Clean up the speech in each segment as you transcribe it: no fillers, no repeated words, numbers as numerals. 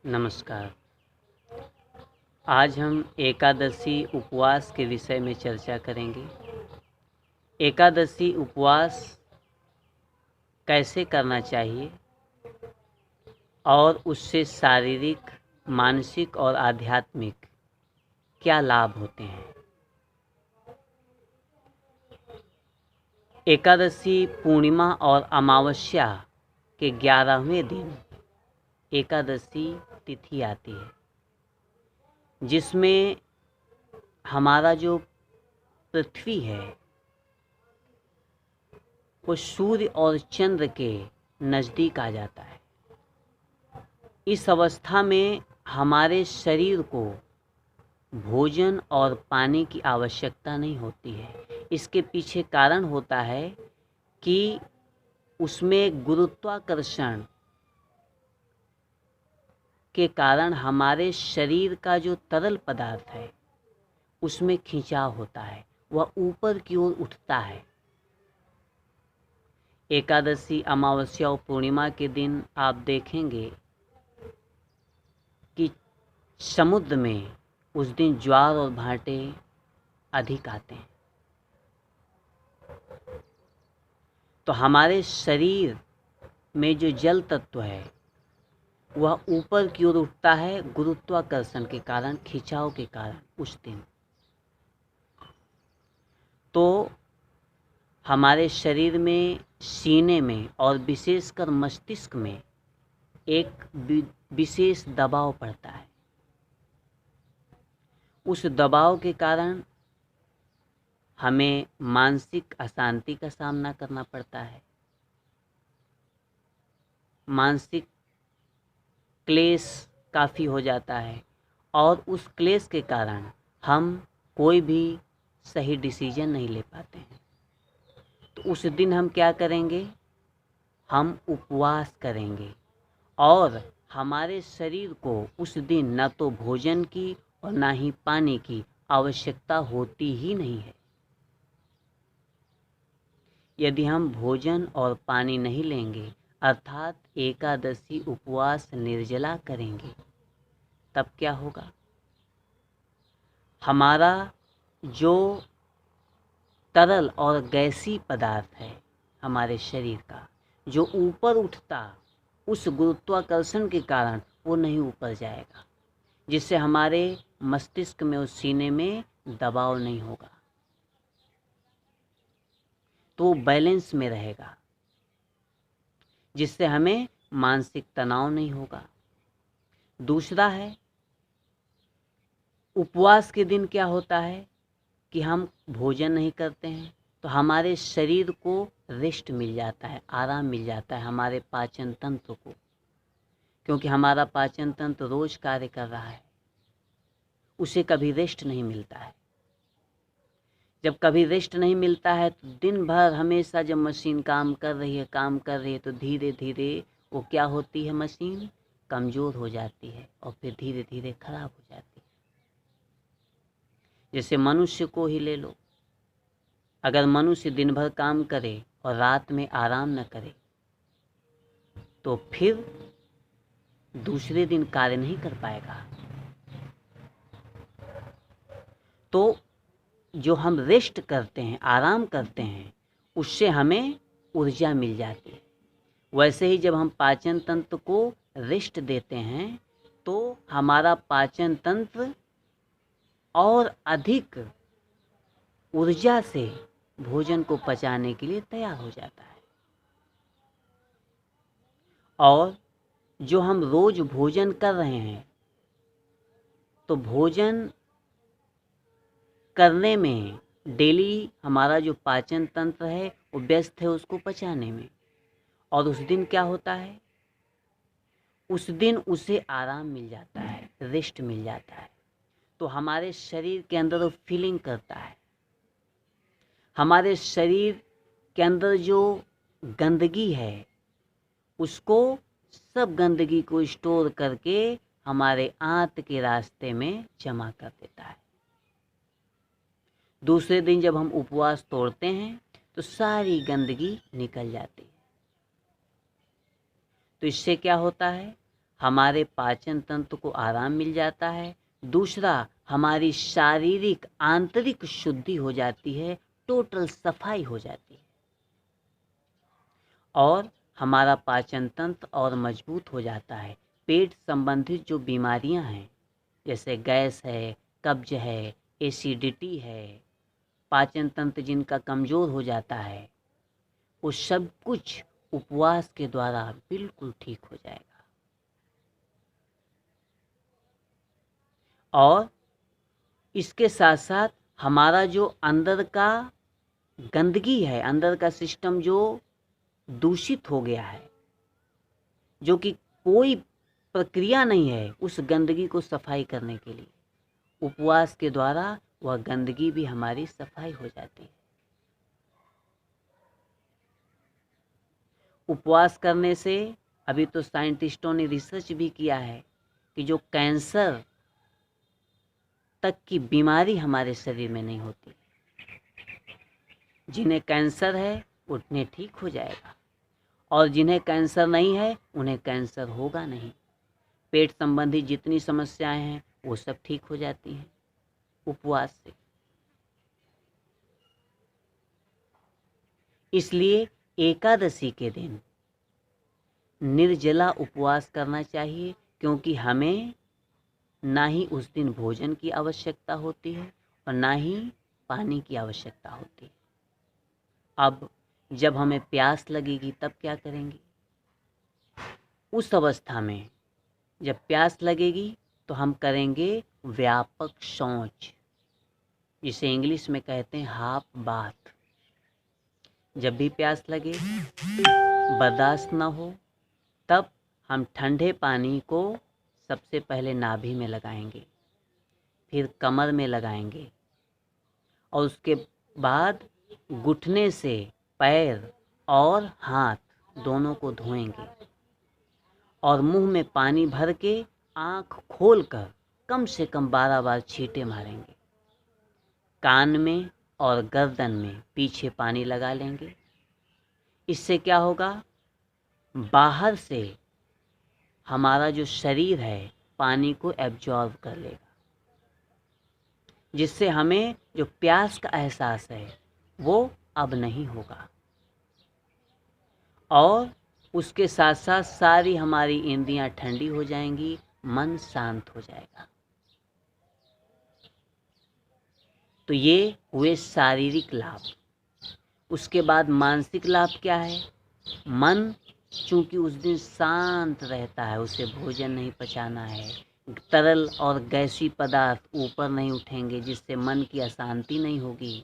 नमस्कार। आज हम एकादशी उपवास के विषय में चर्चा करेंगे। एकादशी उपवास कैसे करना चाहिए और उससे शारीरिक, मानसिक और आध्यात्मिक क्या लाभ होते हैं। एकादशी पूर्णिमा और अमावस्या के 11वें दिन एकादशी तिथि आती है, जिसमें हमारा जो पृथ्वी है वो सूर्य और चंद्र के नज़दीक आ जाता है। इस अवस्था में हमारे शरीर को भोजन और पानी की आवश्यकता नहीं होती है। इसके पीछे कारण होता है कि उसमें गुरुत्वाकर्षण के कारण हमारे शरीर का जो तरल पदार्थ है उसमें खिंचाव होता है, वह ऊपर की ओर उठता है। एकादशी, अमावस्या और पूर्णिमा के दिन आप देखेंगे कि समुद्र में उस दिन ज्वार और भाटे अधिक आते हैं। तो हमारे शरीर में जो जल तत्व है वह ऊपर की ओर उठता है गुरुत्वाकर्षण के कारण, खिंचाव के कारण उस दिन। तो हमारे शरीर में, सीने में और विशेषकर मस्तिष्क में एक विशेष दबाव पड़ता है। उस दबाव के कारण हमें मानसिक अशांति का सामना करना पड़ता है। मानसिक क्लेश काफ़ी हो जाता है और उस क्लेश के कारण हम कोई भी सही डिसीजन नहीं ले पाते हैं। तो उस दिन हम क्या करेंगे? हम उपवास करेंगे और हमारे शरीर को उस दिन न तो भोजन की और ना ही पानी की आवश्यकता होती ही नहीं है। यदि हम भोजन और पानी नहीं लेंगे, अर्थात एकादशी उपवास निर्जला करेंगे, तब क्या होगा? हमारा जो तरल और गैसीय पदार्थ है हमारे शरीर का, जो ऊपर उठता उस गुरुत्वाकर्षण के कारण वो नहीं ऊपर जाएगा, जिससे हमारे मस्तिष्क में और सीने में दबाव नहीं होगा, तो बैलेंस में रहेगा, जिससे हमें मानसिक तनाव नहीं होगा। दूसरा है, उपवास के दिन क्या होता है कि हम भोजन नहीं करते हैं तो हमारे शरीर को रेस्ट मिल जाता है, आराम मिल जाता है, हमारे पाचन तंत्र को, क्योंकि हमारा पाचन तंत्र रोज कार्य कर रहा है, उसे कभी रेस्ट नहीं मिलता है। जब कभी रेस्ट नहीं मिलता है तो दिन भर हमेशा जब मशीन काम कर रही है तो धीरे धीरे वो क्या होती है, मशीन कमज़ोर हो जाती है और फिर धीरे धीरे खराब हो जाती है। जैसे मनुष्य को ही ले लो, अगर मनुष्य दिन भर काम करे और रात में आराम न करे तो फिर दूसरे दिन कार्य नहीं कर पाएगा। तो जो हम रेस्ट करते हैं, आराम करते हैं, उससे हमें ऊर्जा मिल जाती है। वैसे ही जब हम पाचन तंत्र को रेस्ट देते हैं तो हमारा पाचन तंत्र और अधिक ऊर्जा से भोजन को पचाने के लिए तैयार हो जाता है। और जो हम रोज भोजन कर रहे हैं तो भोजन करने में डेली हमारा जो पाचन तंत्र है वो व्यस्त है उसको पचाने में, और उस दिन क्या होता है, उस दिन उसे आराम मिल जाता है, रेस्ट मिल जाता है, तो हमारे शरीर के अंदर वो फीलिंग करता है। हमारे शरीर के अंदर जो गंदगी है उसको, सब गंदगी को स्टोर करके हमारे आंत के रास्ते में जमा कर देता है। दूसरे दिन जब हम उपवास तोड़ते हैं तो सारी गंदगी निकल जाती है। तो इससे क्या होता है, हमारे पाचन तंत्र को आराम मिल जाता है। दूसरा, हमारी शारीरिक आंतरिक शुद्धि हो जाती है, टोटल सफाई हो जाती है और हमारा पाचन तंत्र और मजबूत हो जाता है। पेट संबंधित जो बीमारियां हैं, जैसे गैस है, कब्ज है, एसिडिटी है, पाचन तंत्र जिनका कमज़ोर हो जाता है, वो सब कुछ उपवास के द्वारा बिल्कुल ठीक हो जाएगा। और इसके साथ साथ हमारा जो अंदर का गंदगी है, अंदर का सिस्टम जो दूषित हो गया है, जो कि कोई प्रक्रिया नहीं है उस गंदगी को सफाई करने के लिए, उपवास के द्वारा वह गंदगी भी हमारी सफाई हो जाती है। उपवास करने से अभी तो साइंटिस्टों ने रिसर्च भी किया है कि जो कैंसर तक की बीमारी हमारे शरीर में नहीं होती। जिन्हें कैंसर है उन्हें ठीक हो जाएगा और जिन्हें कैंसर नहीं है उन्हें कैंसर होगा नहीं। पेट संबंधी जितनी समस्याएं हैं वो सब ठीक हो जाती हैं उपवास से। इसलिए एकादशी के दिन निर्जला उपवास करना चाहिए, क्योंकि हमें ना ही उस दिन भोजन की आवश्यकता होती है और ना ही पानी की आवश्यकता होती है। अब जब हमें प्यास लगेगी तब क्या करेंगे? उस अवस्था में जब प्यास लगेगी तो हम करेंगे व्यापक शौच, जिसे इंग्लिश में कहते हैं हाफ बाथ। जब भी प्यास लगे, बर्दाश्त ना हो, तब हम ठंडे पानी को सबसे पहले नाभि में लगाएंगे, फिर कमर में लगाएंगे और उसके बाद घुटने से पैर और हाथ दोनों को धोएंगे और मुंह में पानी भर के आँख खोलकर कम से कम 12 बार छींटे मारेंगे। कान में और गर्दन में पीछे पानी लगा लेंगे। इससे क्या होगा? बाहर से हमारा जो शरीर है पानी को एब्जॉर्ब कर लेगा, जिससे हमें जो प्यास का एहसास है वो अब नहीं होगा और उसके साथ साथ सारी हमारी इंद्रियां ठंडी हो जाएंगी, मन शांत हो जाएगा। तो ये हुए शारीरिक लाभ। उसके बाद मानसिक लाभ क्या है? मन चूंकि उस दिन शांत रहता है, उसे भोजन नहीं पचाना है, तरल और गैसीय पदार्थ ऊपर नहीं उठेंगे, जिससे मन की अशांति नहीं होगी।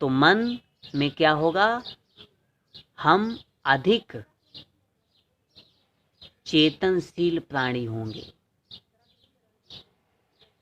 तो मन में क्या होगा? हम अधिक चेतनशील प्राणी होंगे,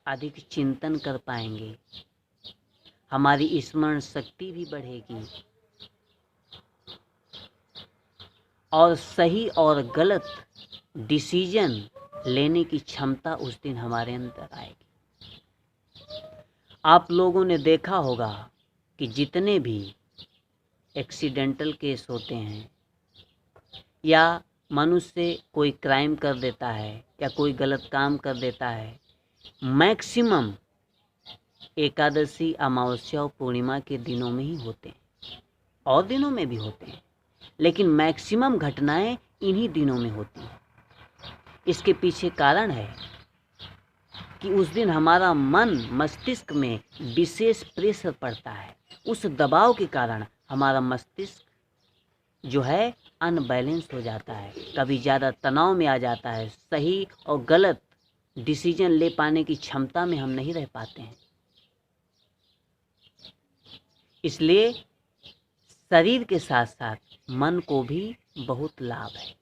अधिक चिंतन कर पाएंगे, हमारी स्मरण शक्ति भी बढ़ेगी और सही और गलत डिसीजन लेने की क्षमता उस दिन हमारे अंदर आएगी। आप लोगों ने देखा होगा कि जितने भी एक्सीडेंटल केस होते हैं या मनुष्य कोई क्राइम कर देता है या कोई गलत काम कर देता है, मैक्सिमम एकादशी, अमावस्या और पूर्णिमा के दिनों में ही होते हैं। और दिनों में भी होते हैं, लेकिन मैक्सिमम घटनाएं इन्हीं दिनों में होती हैं। इसके पीछे कारण है कि उस दिन हमारा मन, मस्तिष्क में विशेष प्रेशर पड़ता है। उस दबाव के कारण हमारा मस्तिष्क जो है अनबैलेंस हो जाता है, कभी ज़्यादा तनाव में आ जाता है, सही और गलत डिसीजन ले पाने की क्षमता में हम नहीं रह पाते हैं। इसलिए शरीर के साथ साथ मन को भी बहुत लाभ है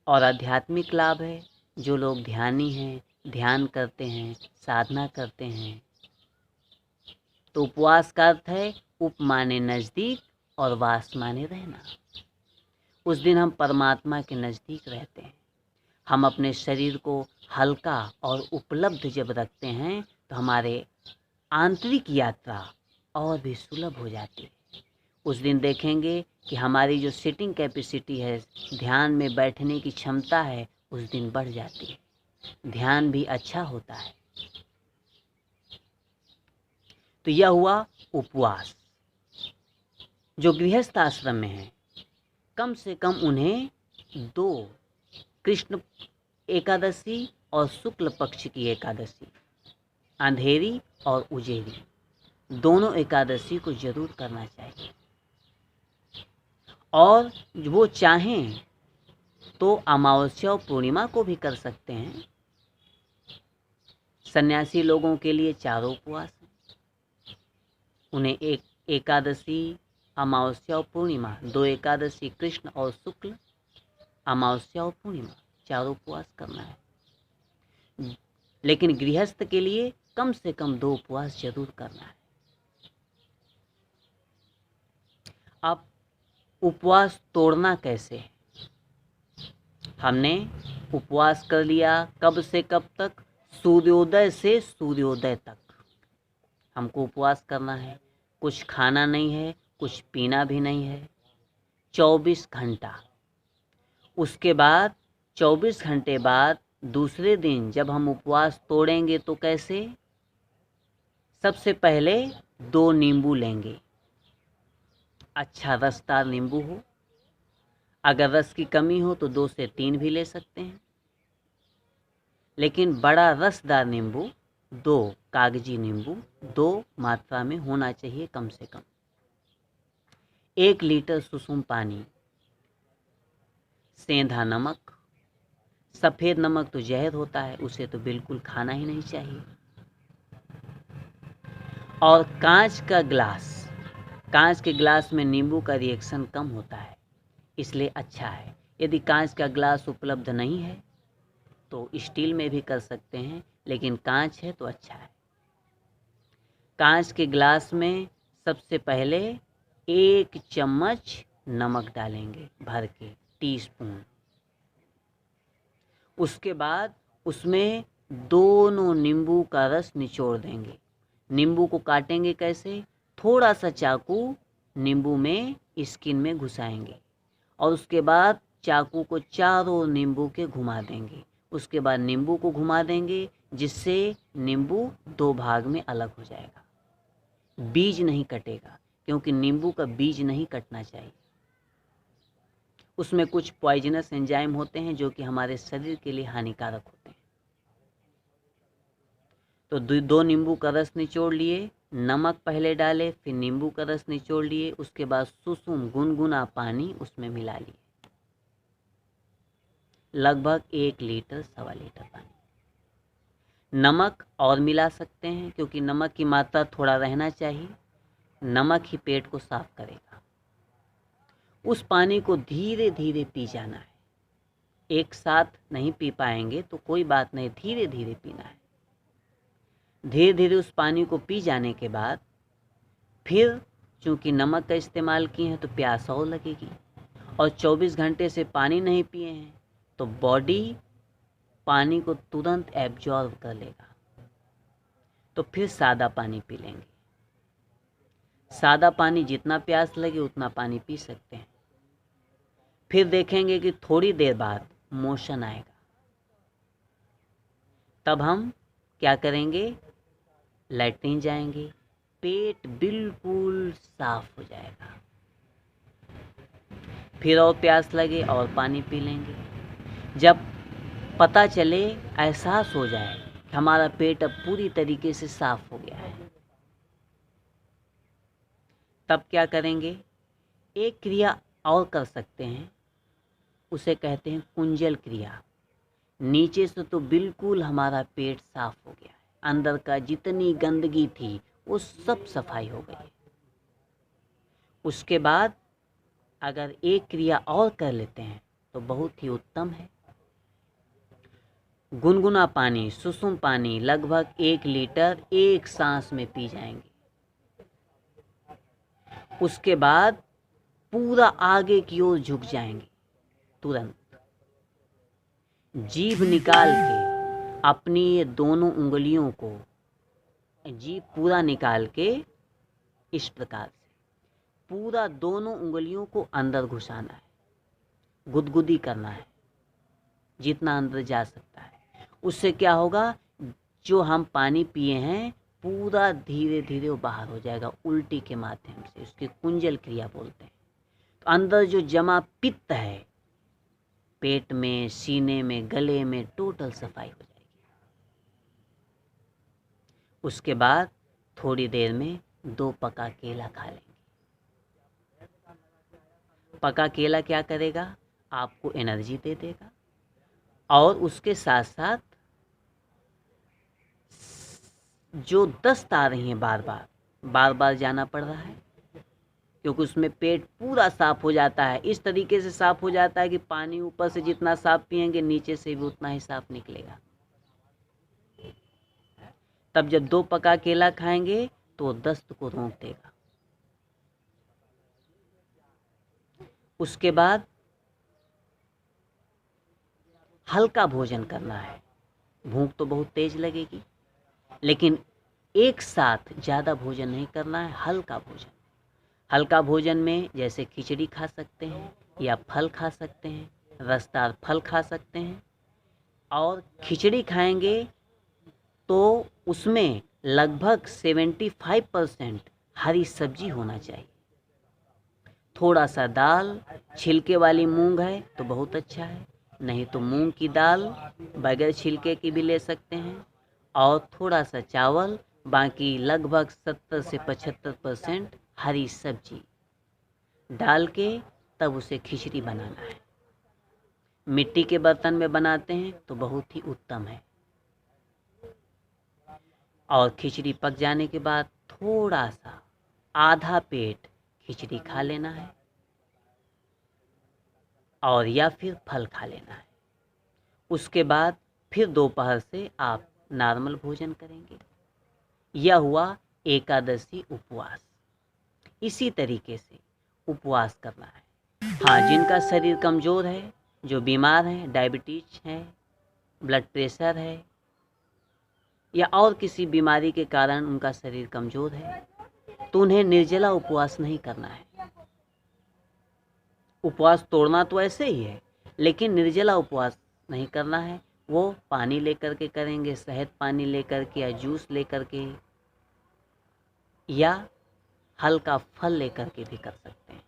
और आध्यात्मिक लाभ है। जो लोग ध्यानी हैं, ध्यान करते हैं, साधना करते हैं, तो उपवास का अर्थ है उप माने नज़दीक और वास माने रहना। उस दिन हम परमात्मा के नज़दीक रहते हैं। हम अपने शरीर को हल्का और उपलब्ध जब रखते हैं तो हमारे आंतरिक यात्रा और भी सुलभ हो जाती है। उस दिन देखेंगे कि हमारी जो सिटिंग कैपेसिटी है, ध्यान में बैठने की क्षमता है, उस दिन बढ़ जाती है, ध्यान भी अच्छा होता है। तो यह हुआ उपवास। जो गृहस्थ आश्रम में है, कम से कम उन्हें 2 कृष्ण एकादशी और शुक्ल पक्ष की एकादशी, अंधेरी और उजेरी, दोनों एकादशी को जरूर करना चाहिए। और वो चाहें तो अमावस्या और पूर्णिमा को भी कर सकते हैं। सन्यासी लोगों के लिए 4 उपवास हैं। उन्हें एकादशी, अमावस्या और पूर्णिमा, 2 एकादशी कृष्ण और शुक्ल, अमावस्या और पूर्णिमा, 4 उपवास करना है। लेकिन गृहस्थ के लिए कम से कम 2 उपवास जरूर करना है। अब उपवास तोड़ना कैसे है? हमने उपवास कर लिया, कब से कब तक? सूर्योदय से सूर्योदय तक हमको उपवास करना है। कुछ खाना नहीं है, कुछ पीना भी नहीं है, 24 घंटा। उसके बाद 24 घंटे बाद दूसरे दिन जब हम उपवास तोड़ेंगे तो कैसे? सबसे पहले 2 नींबू लेंगे, अच्छा रसदार नींबू हो। अगर रस की कमी हो तो 2 से 3 भी ले सकते हैं, लेकिन बड़ा रसदार नींबू, 2 कागजी नींबू 2 मात्रा में होना चाहिए कम से कम। 1 लीटर सुसुम पानी, सेंधा नमक। सफ़ेद नमक तो जहर होता है, उसे तो बिल्कुल खाना ही नहीं चाहिए। और कांच का ग्लास, कांच के ग्लास में नींबू का रिएक्शन कम होता है, इसलिए अच्छा है। यदि कांच का ग्लास उपलब्ध नहीं है तो स्टील में भी कर सकते हैं, लेकिन कांच है तो अच्छा है। कांच के ग्लास में सबसे पहले 1 चम्मच नमक डालेंगे भर के, टीस्पून। उसके बाद उसमें दोनों नींबू का रस निचोड़ देंगे। नींबू को काटेंगे कैसे? थोड़ा सा चाकू नींबू में स्किन में घुसाएंगे और उसके बाद चाकू को चारों नींबू के घुमा देंगे। उसके बाद नींबू को घुमा देंगे, जिससे नींबू 2 भाग में अलग हो जाएगा। बीज नहीं कटेगा, क्योंकि नींबू का बीज नहीं कटना चाहिए। उसमें कुछ पॉइजनस एंजाइम होते हैं जो कि हमारे शरीर के लिए हानिकारक होते हैं। तो 2 नींबू का रस निचोड़ लिए, नमक पहले डाले, फिर नींबू का रस निचोड़ लिए, उसके बाद सुसुम गुनगुना पानी उसमें मिला लिए, लगभग 1 लीटर 1.25 लीटर पानी। नमक और मिला सकते हैं, क्योंकि नमक की मात्रा थोड़ा रहना चाहिए, नमक ही पेट को साफ करेगा। उस पानी को धीरे धीरे पी जाना है, एक साथ नहीं पी पाएंगे तो कोई बात नहीं, धीरे धीरे पीना है। धीरे धीरे उस पानी को पी जाने के बाद फिर चूंकि नमक का इस्तेमाल किए हैं तो प्यास और लगेगी, और 24 घंटे से पानी नहीं पिए हैं तो बॉडी पानी को तुरंत एब्जॉर्ब कर लेगा। तो फिर सादा पानी पी लेंगे। सादा पानी जितना प्यास लगे उतना पानी पी सकते हैं। फिर देखेंगे कि थोड़ी देर बाद मोशन आएगा, तब हम क्या करेंगे? लैट्रिन जाएंगे, पेट बिल्कुल साफ हो जाएगा। फिर और प्यास लगे और पानी पी लेंगे। जब पता चले, एहसास हो जाए कि हमारा पेट अब पूरी तरीके से साफ हो गया है, तब क्या करेंगे? एक क्रिया और कर सकते हैं, उसे कहते हैं कुंजल क्रिया। नीचे से तो बिल्कुल हमारा पेट साफ हो गया है, अंदर का जितनी गंदगी थी वो सब सफाई हो गई। उसके बाद अगर एक क्रिया और कर लेते हैं तो बहुत ही उत्तम है। गुनगुना पानी, सुसुम पानी लगभग 1 लीटर एक सांस में पी जाएंगे। उसके बाद पूरा आगे की ओर झुक जाएंगे, तुरंत जीभ निकाल के अपनी ये दोनों उंगलियों को, जीभ पूरा निकाल के इस प्रकार से पूरा दोनों उंगलियों को अंदर घुसाना है, गुदगुदी करना है जितना अंदर जा सकता है। उससे क्या होगा, जो हम पानी पिए हैं पूरा धीरे धीरे वो बाहर हो जाएगा उल्टी के माध्यम से। उसकी कुंजल क्रिया बोलते हैं। तो अंदर जो जमा पित्त है पेट में, सीने में, गले में, टोटल सफाई हो जाएगी। उसके बाद थोड़ी देर में 2 पका केला खा लेंगे। पका केला क्या करेगा, आपको एनर्जी दे देगा और उसके साथ साथ जो दस्त आ रही हैं बार बार जाना पड़ रहा है, क्योंकि उसमें पेट पूरा साफ हो जाता है। इस तरीके से साफ हो जाता है कि पानी ऊपर से जितना साफ पिएंगे नीचे से भी उतना ही साफ निकलेगा। तब जब 2 पका केला खाएंगे तो दस्त को रोक देगा। उसके बाद हल्का भोजन करना है। भूख तो बहुत तेज लगेगी, लेकिन एक साथ ज़्यादा भोजन नहीं करना है, हल्का भोजन। हल्का भोजन में जैसे खिचड़ी खा सकते हैं या फल खा सकते हैं, रसदार फल खा सकते हैं। और खिचड़ी खाएंगे तो उसमें लगभग 75% हरी सब्जी होना चाहिए। थोड़ा सा दाल, छिलके वाली मूंग है तो बहुत अच्छा है, नहीं तो मूंग की दाल बगैर छिलके की भी ले सकते हैं। और थोड़ा सा चावल, बाकी लगभग 70 से 75% हरी सब्जी डाल के तब उसे खिचड़ी बनाना है। मिट्टी के बर्तन में बनाते हैं तो बहुत ही उत्तम है। और खिचड़ी पक जाने के बाद थोड़ा सा आधा पेट खिचड़ी खा लेना है और या फिर फल खा लेना है। उसके बाद फिर दोपहर से आप नॉर्मल भोजन करेंगे। यह हुआ एकादशी उपवास। इसी तरीके से उपवास करना है। हाँ, जिनका शरीर कमज़ोर है, जो बीमार हैं, डायबिटीज है, ब्लड प्रेशर है या और किसी बीमारी के कारण उनका शरीर कमज़ोर है, तो उन्हें निर्जला उपवास नहीं करना है। उपवास तोड़ना तो ऐसे ही है, लेकिन निर्जला उपवास नहीं करना है। वो पानी लेकर के करेंगे, शहद पानी लेकर के या जूस लेकर के या हल्का फल लेकर के भी कर सकते हैं।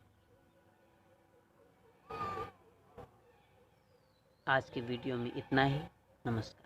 आज की वीडियो में इतना ही। नमस्कार।